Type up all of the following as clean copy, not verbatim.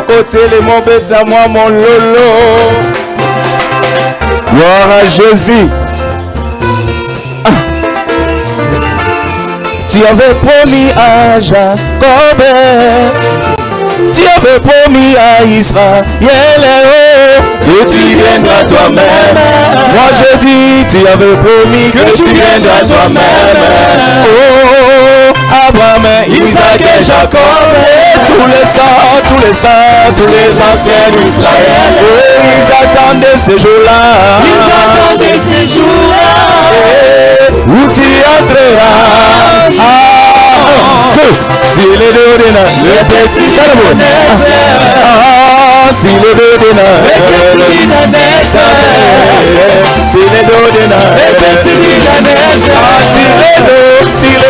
côté les mon bête à moi mon lolo. Gloire à Jésus. Tu avais promis à Jacob, tu avais promis à Israël, que tu viendras toi-même. Moi je dis, tu avais promis que tu viendras toi-même. Oh, Abraham, Isaac et Jacob, et tous les saints, tous les anciens d'Israël, ils attendaient ces jours-là. Ils attendaient ces jours-là. Où tu entreras. Si les deux dina, le petit Salomon. Si les deux dina, le petit Nanessa. Si les deux dina, le petit Nanessa. Si les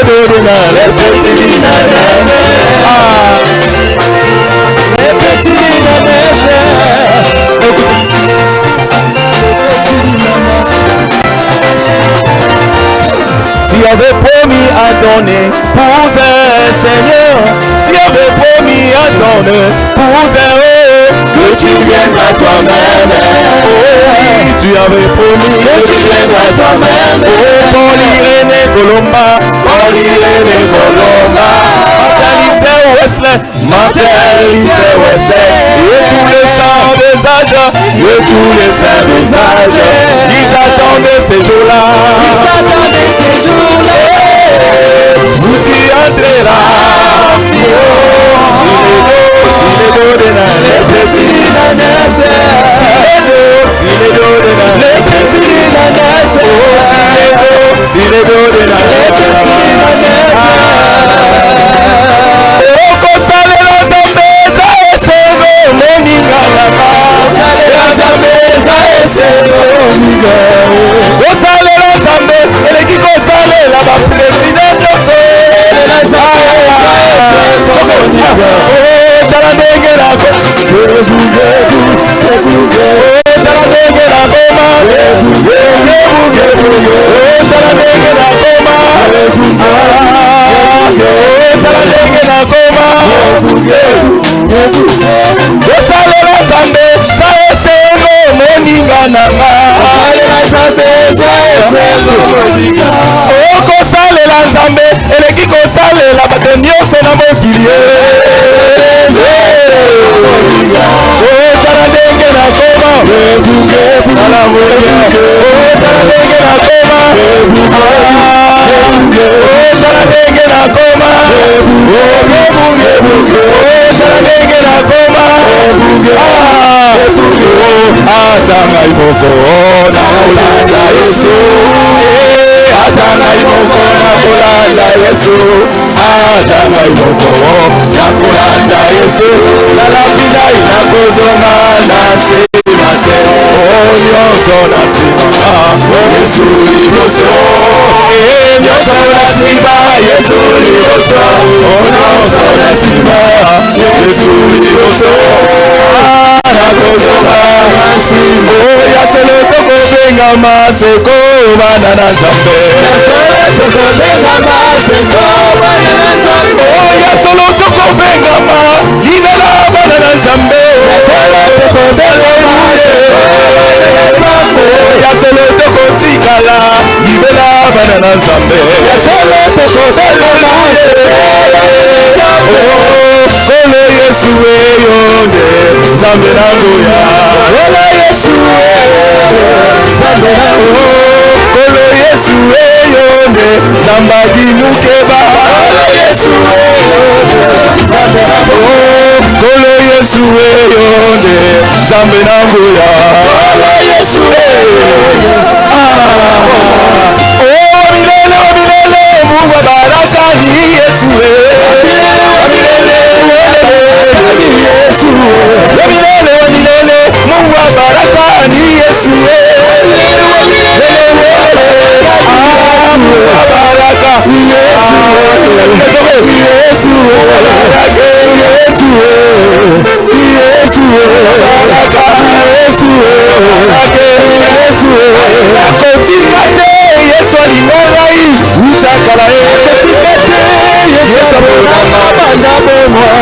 deux dina, le petit Nanessa. Le petit Nanessa. Tu avais promis à donner pour un Seigneur. Tu avais promis à donner pour un que tu viendras toi-même. Oh oui, tu avais promis que tu viendras toi-même. Oh, Paul-Irénée Colomba, Paul-Irénée Colomba. Maternité Wesley, et tous les saints des âges, et tous les saints des âges, ils attendaient ces jours-là. Ils attendaient ces jours-là. Où tu entreras, si les dos de les petits nanès, si les dos de les petits nanès, si les dos de les petits nanès. Osalela Nzambe eleki kosalela ba president nyonso tala ndenge nako tala ndenge nakoma tala ndenge nakoma tala ndenge nakoma osalela Nzambe sa esengo moninga nanga okosalela Nzambe eleki kosalela bato nyonso na mokili otala ndenge nakoma tala ndenge nakoma tala ndenge nakoma tala ndenge nakoma atanga iboko na kolanda Yesu atanga iboko na kolanda Yesu atanga iboko na kolanda Yesu nalapina inakozonga na nsima te nyonso na nsima Yesu liboso nyonso na nsima Yesu liboso nyonso na nsima Yesu liboso oya solo tokobengama seko bana na Nzambe oya solo tokobengama libela bana na Nzambe oya solo tokotikala libela bana na Nzambe kolo Yesu eyonde Nzambe nangoya kolo Yesu Nzambe nangoya kolo Yesu eyonde Nzamba dimukeba kolo Yesu Nzambe nangoya kolo Yesu eyonde Nzambe nangoya kolo Yesu milele Mungu baraka ni Yesu milele Mungu baraka ni Yesu baraka Yesu alingai utakala Yesu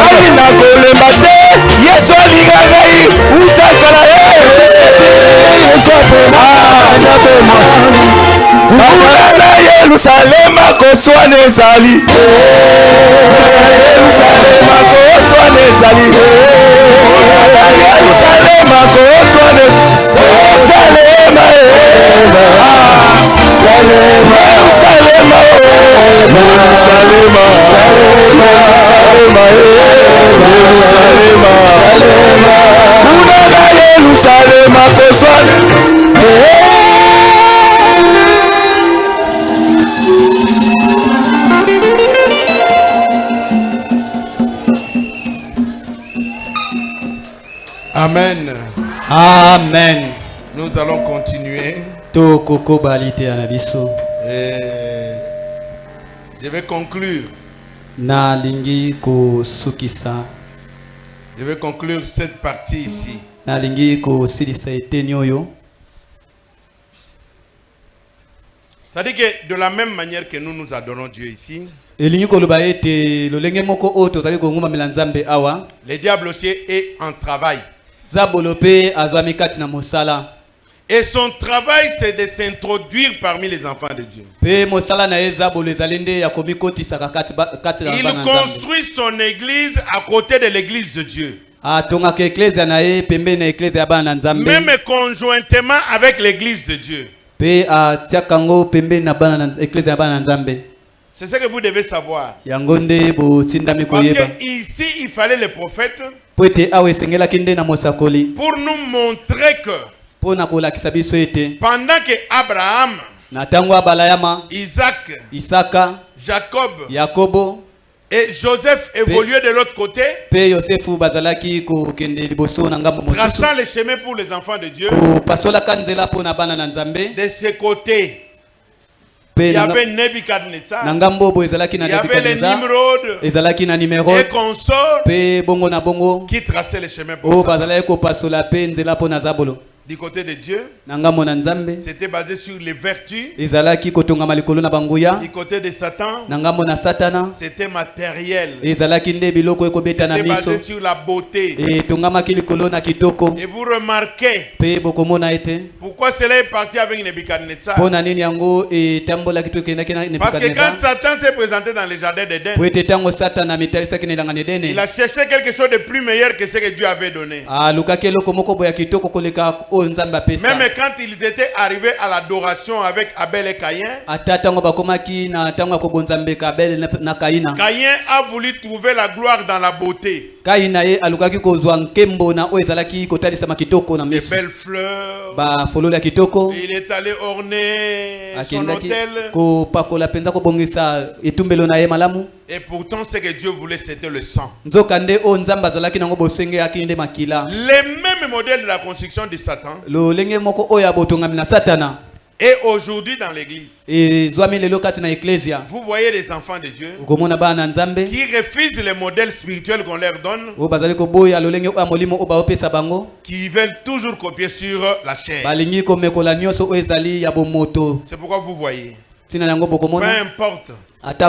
aina kolemba te Yesu utakala Kuna Yerusalema koswane zali Yerusalema koswane zali Yerusalema koswane Salema Salema Salema Yerusalema koswane Amen. Amen. Nous allons continuer. Et je vais conclure. Je vais conclure cette partie ici. C'est-à-dire que de la même manière que nous nous adorons Dieu ici, le diable aussi est en travail. Et son travail, c'est de s'introduire parmi les enfants de Dieu. Il construit son église à côté de l'église de Dieu. Même conjointement avec l'église de Dieu. C'est ce que vous devez savoir. Parce que ici, il fallait le prophète pour nous montrer que pendant que Abraham, Isaac, Jacob et Joseph évoluaient de l'autre côté, traçant le chemin pour les enfants de Dieu, de ce côté, il y avait Nebuchadnezzar, il y avait les Nimrod et consorts qui traçaient le chemin pour ça. Du côté de Dieu, c'était basé sur les vertus. Du côté de Satan, c'était matériel. C'était basé sur la beauté. Et vous remarquez pourquoi cela est parti avec Nebuchadnezzar. Parce que quand Satan s'est présenté dans le jardin d'Éden, il a cherché quelque chose de plus meilleur que ce que Dieu avait donné. Même quand ils étaient arrivés à l'adoration avec Abel et Caïn, Caïn a voulu trouver la gloire dans la beauté. Des belles fleurs. Il est allé orner son hôtel. Et pourtant, ce que Dieu voulait, c'était le sang. Le même modèle de la construction de Satan. Et aujourd'hui dans l'église, vous voyez les enfants de Dieu qui refusent les modèles spirituels qu'on leur donne, qui veulent toujours copier sur la chair. C'est pourquoi vous voyez, peu importe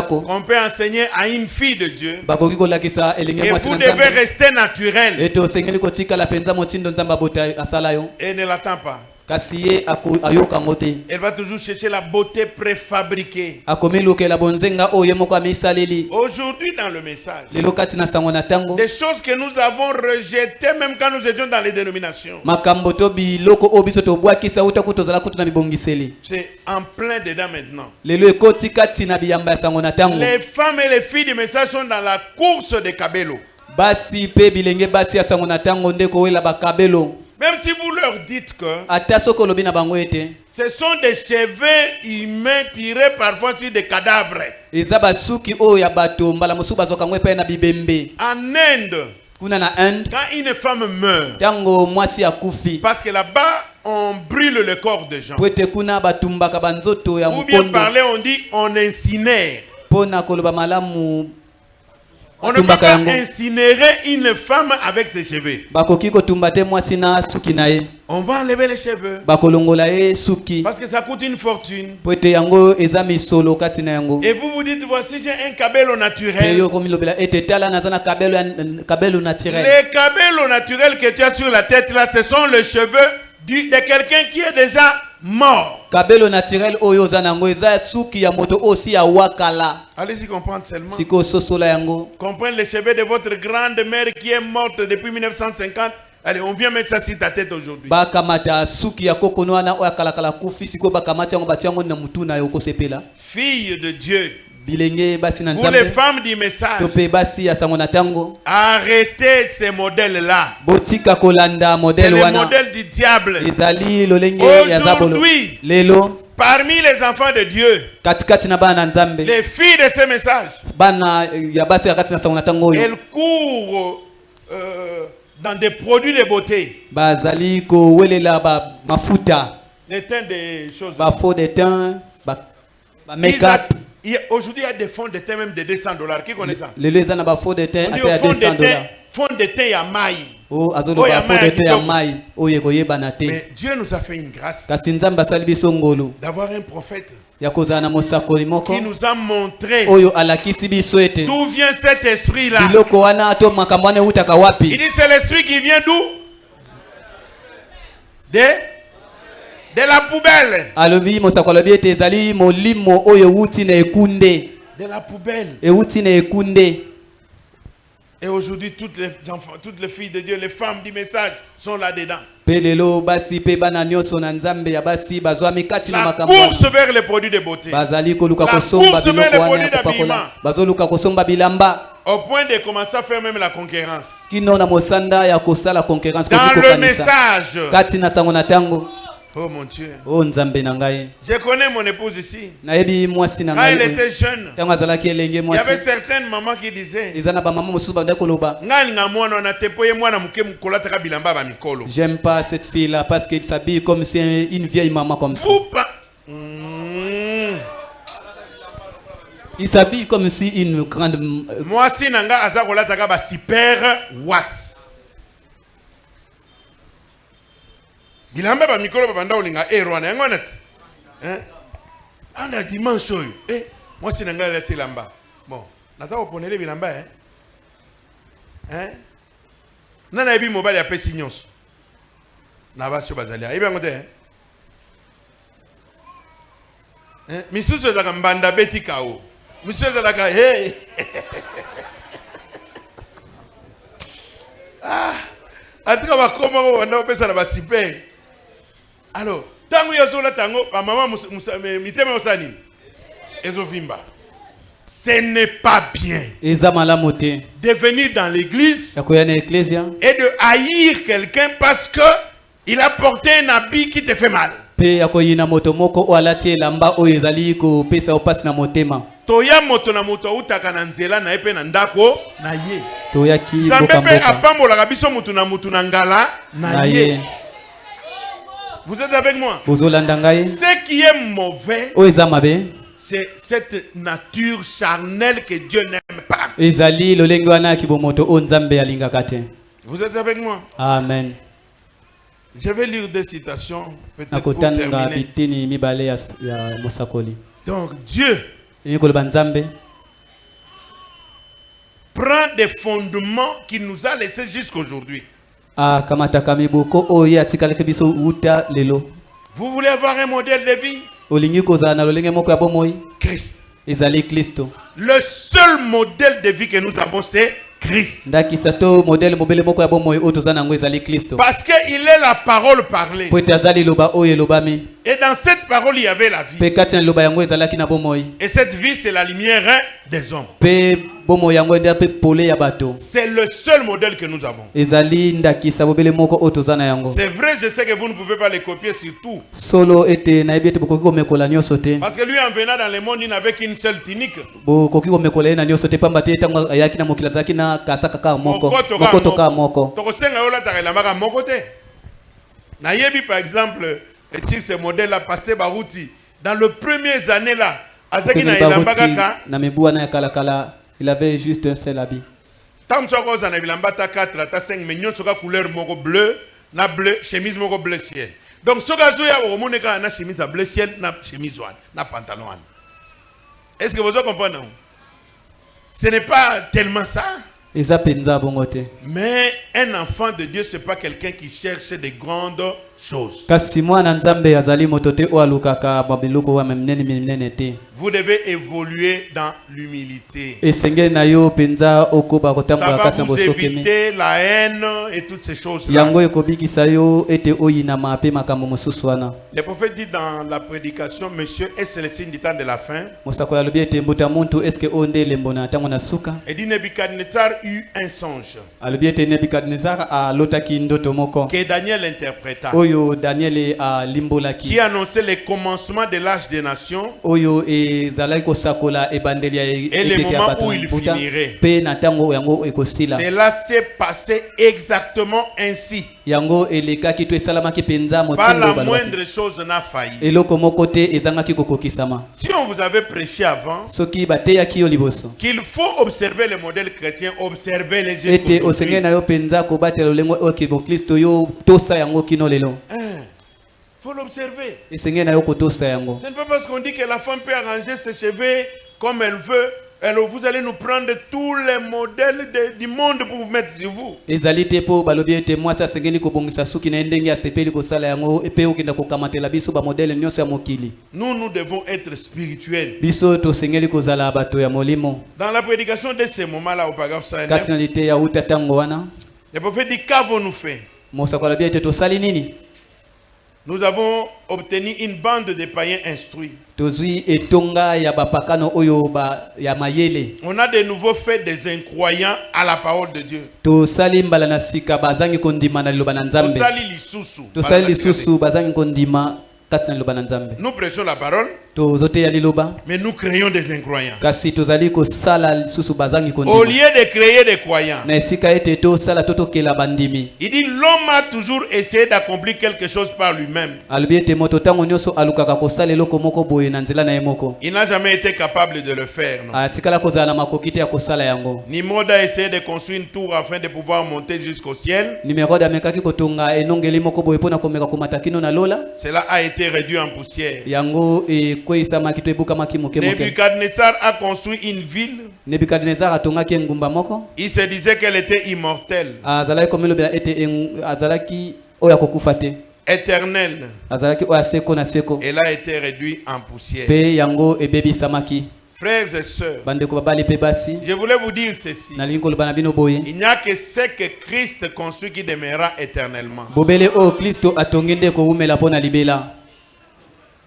qu'on peut enseigner à une fille de Dieu, et vous devez rester naturel et ne l'attends pas. Elle va toujours chercher la beauté préfabriquée. Aujourd'hui dans le message, des choses que nous avons rejetées même quand nous étions dans les dénominations, c'est en plein dedans maintenant. Les femmes et les filles du message sont dans la course de Kabelo. Même si vous leur dites que ce sont des cheveux humains tirés parfois sur des cadavres. En Inde, quand une femme meurt, parce que là-bas on brûle le corps des gens, ou bien parler on dit on incinère. On ne peut pas incinérer une femme avec ses cheveux. On va enlever les cheveux. Parce que ça coûte une fortune. Et vous vous dites, voici j'ai un cabello naturel. Les cabellos naturels que tu as sur la tête là, ce sont les cheveux de quelqu'un qui est déjà mort. Kabelo naturel oyo zanango eza suki ya moto osi ya wakala. Allez-y comprendre seulement. Siko sosola yango. Comprendre les cheveux de votre grand-mère qui est morte depuis 1950. Allez, on vient mettre ça sur ta tête aujourd'hui. Bakamata suki ya kokono ana wakala kala kufi siko bakamata yango batiango na mutu na yoko sepela. Fille de Dieu. Pour les femmes du message, arrêtez ces modèles-là. C'est le modèle du diable. Aujourd'hui, parmi les enfants de Dieu, les filles de ce message, elles courent dans des produits de beauté. Des teints de choses. Aujourd'hui, il y a des fonds de teint même de $200. Qui connaît ça? Les fonds de teint à $200. Fonds de teint à maille. Mais Dieu nous a fait une grâce d'avoir un prophète qui nous a montré d'où vient cet esprit-là. Il dit c'est l'esprit qui vient d'où? De la poubelle. De la poubelle. Et aujourd'hui, toutes les enfants, toutes les filles de Dieu, les femmes du message sont là-dedans. La course vers les produits de beauté. La course vers les produits d'habillement. Au point de commencer à faire même la concurrence. Dans le message. Oh mon Dieu. Je connais mon épouse ici. Quand elle était jeune, il y avait certaines mamans qui disaient j'aime pas cette fille-là parce qu'elle s'habille comme si une vieille maman comme ça. Il s'habille comme si une grande... Moi, si nanga azakola taka super wax. Bilamba ba mikolo ba banda olinga erwana yango net. Anda dimanche oyo. Moi si nanga la tilamba. Bon, nata oponele bilamba Nana ebi mobile ya pesi nyonso. Na ba sio bazalia. Ebi ngote misusu ezaka mbanda beti kao. Misusu ezaka Atika ba koma ba banda opesa na ba super. Alors, tango yazola tango, maman mitema osani. Ezovimba. Ce n'est pas bien de venir dans l'église et de haïr quelqu'un parce que il a porté un habit qui te fait mal. Toya moto na moto utaka na nzela na epe na ndako na ye. Toya ki Zambe apambola kabiso mutu na ngala na ye. Vous êtes avec moi? Ce qui est mauvais, c'est cette nature charnelle que Dieu n'aime pas. Vous êtes avec moi? Amen. Je vais lire des citations peut-être pour terminer. Donc Dieu prend des fondements qu'il nous a laissés jusqu'aujourd'hui. Vous voulez avoir un modèle de vie? Christ. Le seul modèle de vie que nous avons, c'est Christ. Parce qu'il est la parole parlée. Et dans cette parole, il y avait la vie. Et cette vie, c'est la lumière des hommes. C'est le seul modèle que nous avons. C'est vrai, je sais que vous ne pouvez pas les copier sur tout. Parce que lui, en venant dans le monde, il n'avait qu'une seule tunique. Par exemple, sur ce modèle-là, Pasteur Barouti, dans les premières années là, il avait juste un seul habit. Tam soko za na bilamba ta 4 ta 5 mais nyon soka couleur moko bleu na bleu chemise moko bleu ciel. Donc soka zoya o mone ka na chemise à bleu ciel na chemise wan na pantalon wan. Est-ce que vous comprenez? Ce n'est pas tellement ça. Mais un enfant de Dieu, ce n'est pas quelqu'un qui cherche des grandes choses. Vous devez évoluer dans l'humilité. Ça va vous éviter la haine et toutes ces choses-là. Le prophète dit dans la prédication, monsieur, est-ce le signe du temps de la fin? Et dit Nebuchadnezzar eut un songe que Daniel interpréta, qui annonçait le commencement de l'âge des nations et le moment où il finirait. Cela s'est passé exactement ainsi. Pas la moindre chose n'a failli. Si on vous avait prêché avant qu'il faut observer le modèle chrétien, observer les gestes d'aujourd'hui. Faut l'observer. Ce n'est pas parce qu'on dit que la femme peut arranger ses cheveux comme elle veut. Alors vous allez nous prendre tous les modèles du monde pour vous mettre sur vous. Nous devons être spirituels. Dans la prédication de ce moment-là, au paragraphe 5, le prophète dit, qu'avons-nous fait? Nous avons obtenu une bande de païens instruits. On a de nouveau fait des incroyants à la parole de Dieu. Nous prêchons la parole, mais nous créons des incroyants. Au lieu de créer des croyants, il dit l'homme a toujours essayé d'accomplir quelque chose par lui-même. Il n'a jamais été capable de le faire. Nimrod a essayé de construire une tour afin de pouvoir monter jusqu'au ciel. Cela a été réduit en poussière. Nebuchadnezzar a construit une ville. Il se disait qu'elle était immortelle, éternelle. Elle a été réduite en poussière. Frères et sœurs, je voulais vous dire ceci. Il n'y a que ce que Christ construit qui demeurera éternellement.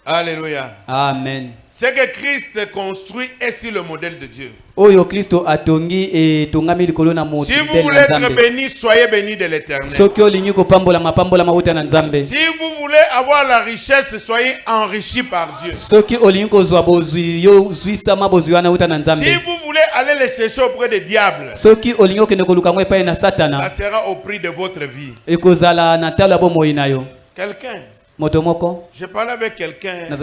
Alléluia. Amen. Ce que Christ construit est sur le modèle de Dieu. Si vous voulez être béni, soyez béni de l'Éternel. Si vous voulez avoir la richesse, soyez enrichi par Dieu. Si vous voulez aller les chercher auprès des diables, ça sera au prix de votre vie. Quelqu'un, je parlais avec quelqu'un, je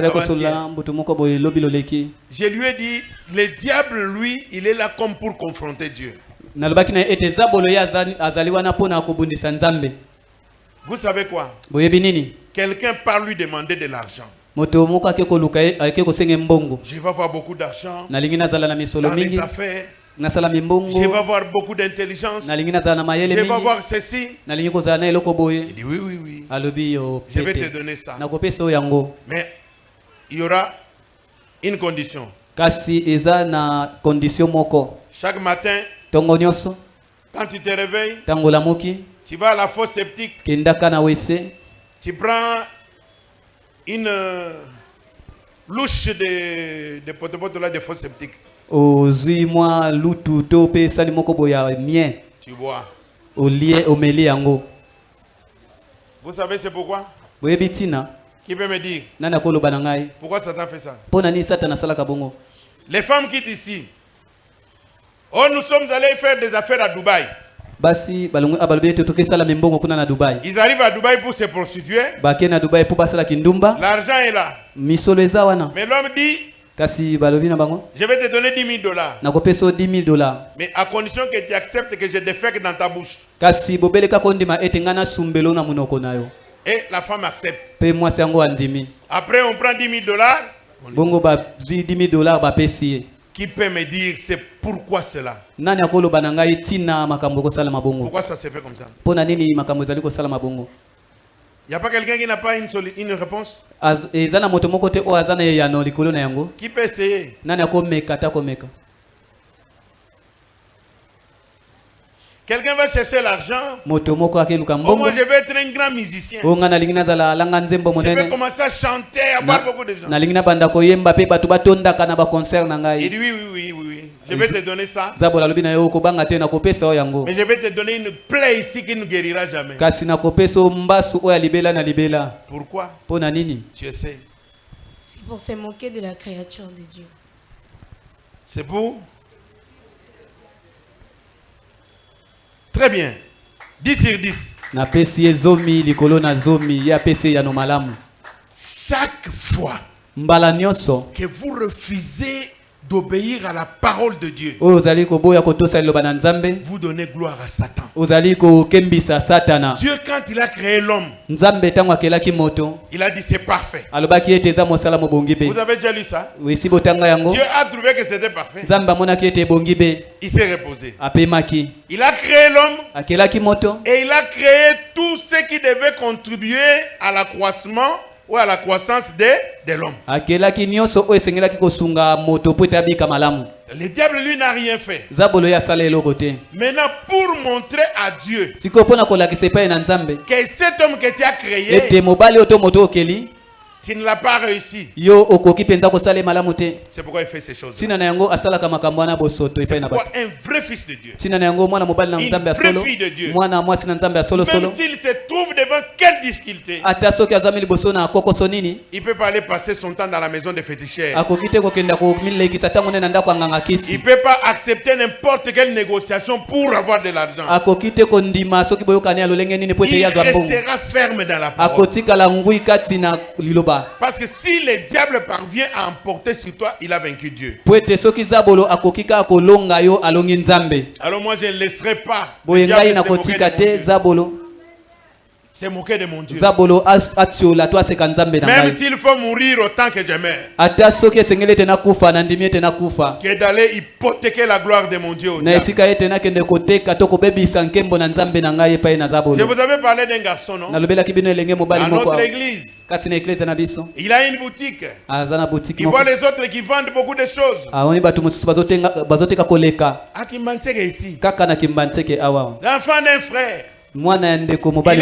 lui ai dit, le diable, lui, il est là comme pour confronter Dieu. Vous savez quoi? Quelqu'un part lui demander de l'argent. Je vais avoir beaucoup d'argent dans les affaires. Je vais avoir beaucoup d'intelligence. Je vais avoir ceci. Il dit oui, oui, oui. Je vais te donner ça. Mais il y aura une condition. Chaque matin, quand tu te réveilles, tu vas à la fosse septique. Tu prends une louche de poteaux là de fosse septique. Tu bois. Vous savez c'est pourquoi? Qui peut me dire pourquoi Satan fait ça? Les femmes quittent ici. Oh, nous sommes allés faire des affaires à Dubaï. Ils arrivent à Dubaï pour se prostituer. L'argent est là. Mais l'homme dit, Je vais te donner $10,000. Mais à condition que tu acceptes que je défèque dans ta bouche. Et la femme accepte. Après, on prend $10,000. Qui peut me dire c'est pourquoi cela? Pourquoi ça se fait comme ça? Il n'y a pas quelqu'un qui n'a pas une réponse? Qui peut essayer? Quelqu'un va chercher l'argent. Moi, je vais être un grand musicien. Je vais commencer à chanter, à avoir beaucoup de gens. Il dit oui. Je vais te donner ça. Mais je vais te donner une plaie ici qui ne guérira jamais. Pourquoi? Tu sais. C'est pour se moquer de la créature de Dieu. C'est pour? Très bien. 10 sur 10. Chaque fois que vous refusez d'obéir à la parole de Dieu, vous donnez gloire à Satan. Dieu, quand il a créé l'homme, il a dit c'est parfait. Vous avez déjà lu ça? Dieu a trouvé que c'était parfait. Il s'est reposé. Il a créé l'homme et il a créé tout ce qui devait contribuer à l'accroissement ou à la croissance de l'homme. Le diable, lui, n'a rien fait. Maintenant, pour montrer à Dieu que cet homme que tu as créé, tu ne l'as pas réussi. C'est pourquoi il fait ces choses. C'est pourquoi un vrai fils de Dieu, une vraie fille de Dieu, même s'il se trouve devant quelle difficulté, il ne peut pas aller passer son temps dans la maison des féticheurs. Il ne peut pas accepter n'importe quelle négociation pour avoir de l'argent. Il restera ferme dans la parole. Parce que si le diable parvient à emporter sur toi, il a vaincu Dieu. Alors moi je ne laisserai pas le diable se moquer de mon Dieu. Même s'il faut mourir autant que je meurs, que d'aller hypothéquer la gloire de mon Dieu au diable. Je vous avais parlé d'un garçon, non? Dans notre église, il a une boutique. Il voit les autres qui vendent beaucoup de choses. L'enfant d'un frère, il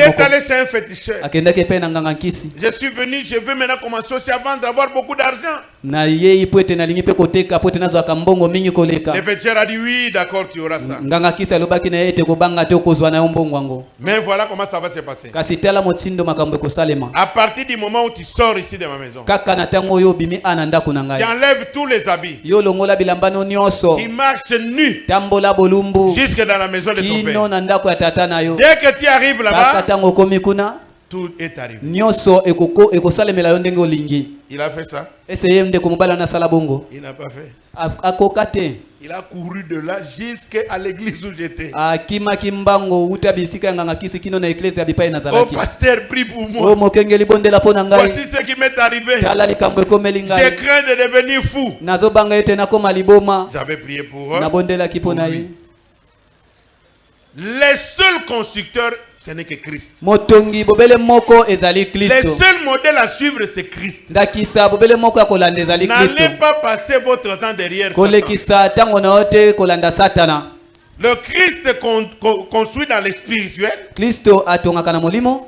est allé chez un féticheur. Je suis venu, je veux maintenant commencer aussi à vendre, avoir beaucoup d'argent. Le féticheur a dit oui, d'accord, tu auras ça. Mais voilà comment ça va se passer. À partir du moment où tu sors ici de ma maison, tu enlèves tous les habits. Tu marches nu jusque dans la maison de ton père. Dès que tu arrives là-bas, tout est arrivé. Il a fait ça. Il n'a pas fait. Il a couru de là jusqu'à l'église où j'étais. Oh pasteur, prie pour moi. Voici ce qui m'est arrivé. J'ai craint de devenir fou. J'avais prié pour eux. Les seuls constructeurs, ce n'est que Christ. Les seuls modèles à suivre, c'est Christ. N'allez pas passer votre temps derrière Satan. Le Christ construit dans le spirituel.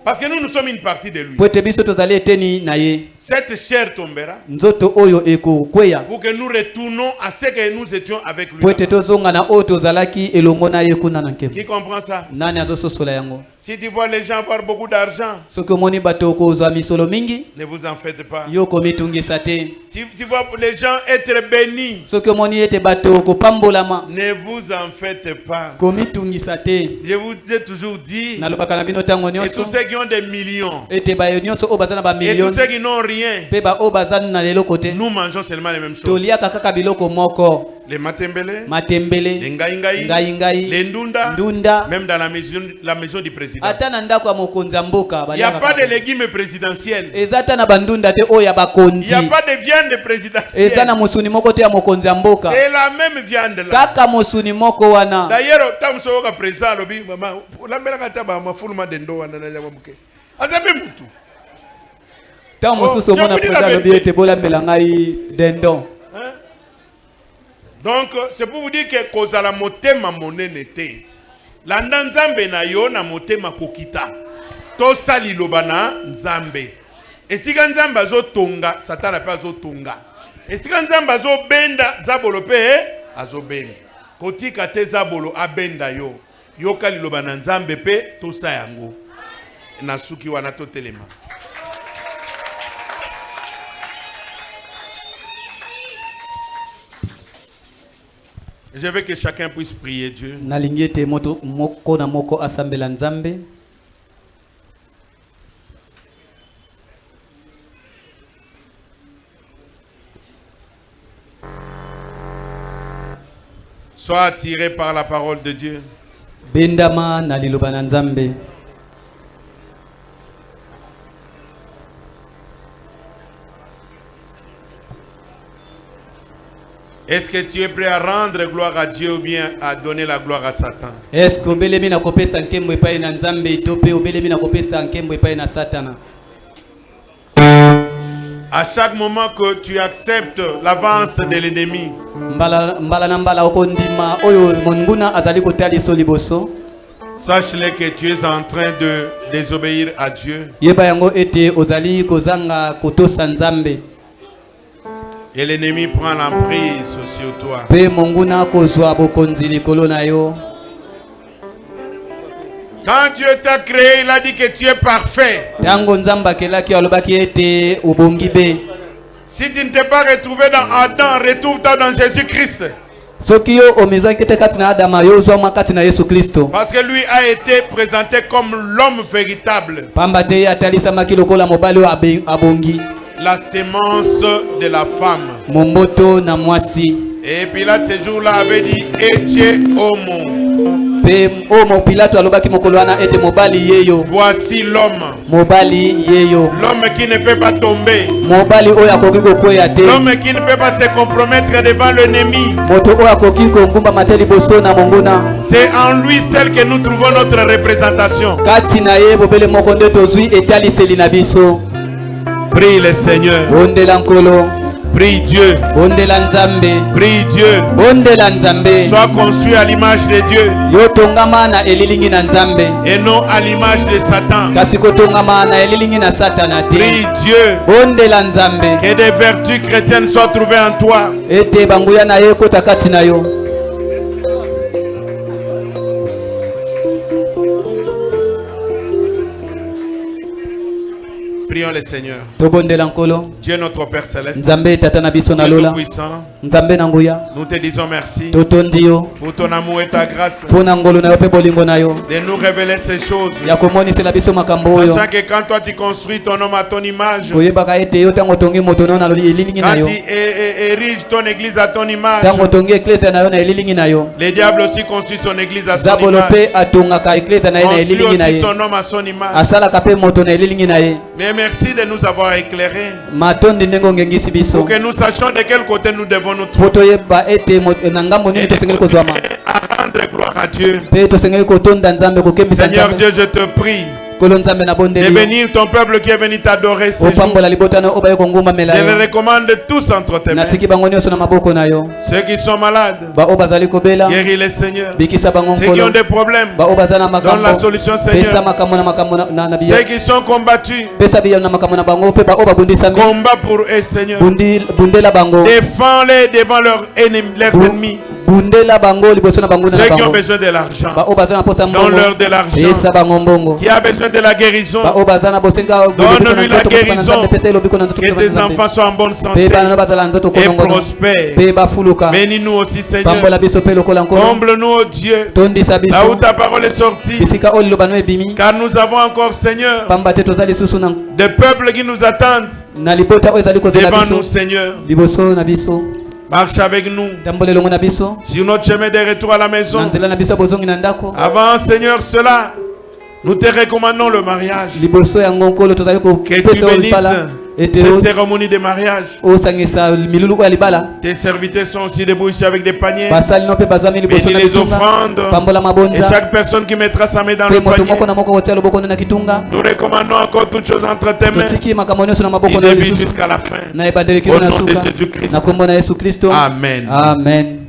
Parce que nous sommes une partie de lui. Cette chair tombera pour que nous retournons à ce que nous étions avec lui. Qui comprend ça? Si tu vois les gens avoir beaucoup d'argent, ne vous en faites pas. Si tu vois les gens être bénis, ne vous en faites pas. Je vous ai toujours dit, et tous ceux qui ont des millions, et tous ceux qui n'ont rien, nous mangeons seulement les mêmes choses. Les matembele, les ngaïngaï, les ndunda, même dans la maison du président. Il n'y a pas de légumes présidentiels. Il n'y a pas de viande présidentielle. C'est la même viande là. D'ailleurs, tant que le président a dit, donc, c'est pour vous dire que cause à la motema monenete. Landa nzambe na yo na motema kokita. To sali lobana nzambe. Esika nzambe azo tonga, satana pe azo tonga. Esika nzambe azo benda zabolo pe azo benda. Kotika te zabolo abenda yo. Yo kali lobana nzambe pe to sa yango. Na suki wana to telema. Je veux que chacun puisse prier Dieu. Sois attiré par la parole de Dieu. Bendama na liloba na Nzambe. Est-ce que tu es prêt à rendre gloire à Dieu ou bien à donner la gloire à Satan? Est-ce que obelemi na kopesa nkembo epai na Nzambe tope obelemi na kopesa nkembo epai na Satana? À chaque moment que tu acceptes l'avance de l'ennemi, sache-le que tu es en train de désobéir à Dieu. Et l'ennemi prend l'emprise sur toi. Quand Dieu t'a créé, il a dit que tu es parfait. Si tu ne t'es pas retrouvé dans Adam, retrouve-toi dans Jésus-Christ. Parce que lui a été présenté comme l'homme véritable. La sémence de la femme. Et puis là, ce jour-là avait dit Eche homo. Voici l'homme. L'homme qui ne peut pas tomber. L'homme qui ne peut pas se compromettre devant l'ennemi. C'est en lui seul que nous trouvons notre représentation. Prie le Seigneur. Prie Dieu. Prie Dieu. Sois construit à l'image de Dieu. Et non à l'image de Satan. Prie Dieu. Que des vertus chrétiennes soient trouvées en toi. Prions le Seigneur. Dieu notre Père Céleste, Dieu tout-puissant, nous te disons merci pour ton amour et ta grâce de nous révéler ces choses. Sachant que quand toi tu construis ton homme à ton image, quand tu ériges ton église à ton image, le diable aussi construit son église à son image, construit aussi son homme à son image. Mais merci de nous avoir éclairés pour que nous sachions de quel côté nous devons nous trouver. À rendre gloire à Dieu. Seigneur Dieu, je te prie de bénir ton peuple qui est venu t'adorer ce jour. Je les recommande tous entre tes mains. Ceux qui sont malades, guéris les Seigneur. Ceux qui ont des problèmes, donne la solution Seigneur. Ceux qui sont combattus, combat pour eux Seigneur. Défends-les devant leurs ennemis. Ceux qui ont besoin de l'argent, donne-leur de l'argent. Qui a besoin de la guérison, donne-lui la guérison. Que tes enfants soient en bonne santé et prospèrent. Bénis-nous aussi, Seigneur. Comble-nous, oh Dieu, là où ta parole est sortie. Car nous avons encore, Seigneur, des peuples qui nous attendent devant nous, Seigneur. Marche avec nous sur notre chemin de retour à la maison. Avant, Seigneur, cela, nous te recommandons le mariage. Que tu bénisses cette cérémonie de mariage. Tes serviteurs sont aussi debout ici avec des paniers. Bénis les offrandes. Et chaque personne qui mettra sa main dans le panier. Nous recommandons encore toutes choses entre tes mains. Et depuis jusqu'à la fin. Au nom de Jésus-Christ. Amen. Amen.